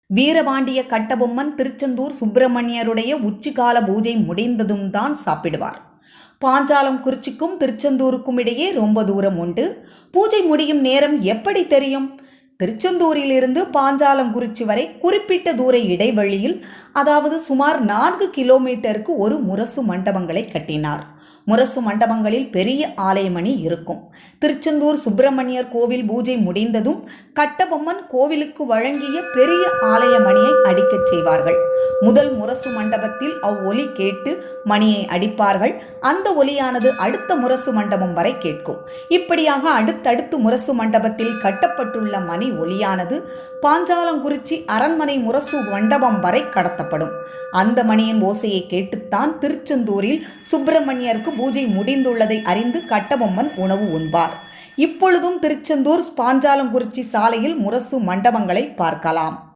வீரபாண்டிய கட்டபொம்மன் திருச்செந்தூர் சுப்பிரமணியருடைய உச்சிகால பூஜை முடிந்ததும் தான் சாப்பிடுவார். பாஞ்சாலம் குறிச்சிக்கும் திருச்செந்தூருக்கும் இடையே ரொம்ப தூரம் உண்டு. பூஜை முடியும் நேரம் எப்படி தெரியும்? திருச்செந்தூரிலிருந்து பாஞ்சாலங்குறிச்சி வரை குறிப்பிட்ட தூர இடைவெளியில், அதாவது சுமார் 4 கிலோமீட்டருக்கு ஒரு முரசு மண்டபங்களை கட்டினார். முரசு மண்டபங்களில் பெரிய ஆலயமணி இருக்கும். திருச்செந்தூர் சுப்பிரமணியர் கோவில் பூஜை முடிந்ததும் கட்டபொம்மன் கோவிலுக்கு வழங்கிய பெரிய ஆலயமணியை அடிக்கச் செய்வார்கள். முதல் முரசு மண்டபத்தில் அவ்வொலி கேட்டு மணியை அடிப்பார்கள். அந்த ஒலியானது அடுத்த முரசு மண்டபம் வரை கேட்கும். இப்படியாக அடுத்தடுத்து முரசு மண்டபத்தில் கட்டப்பட்டுள்ள மணி ஒலியானது பாஞ்சாலங்குறிச்சி அரண்மனை முரசு மண்டபம் வரை கடத்தப்படும். அந்த மணியின் ஓசையை கேட்டுத்தான் திருச்செந்தூரில் சுப்பிரமணியருக்கு பூஜை முடிந்துள்ளதை அறிந்து கட்டபொம்மன் உணவு உண்பார். இப்பொழுதும் திருச்செந்தூர் பாஞ்சாலங்குறிச்சி சாலையில் முரசு மண்டபங்களை பார்க்கலாம்.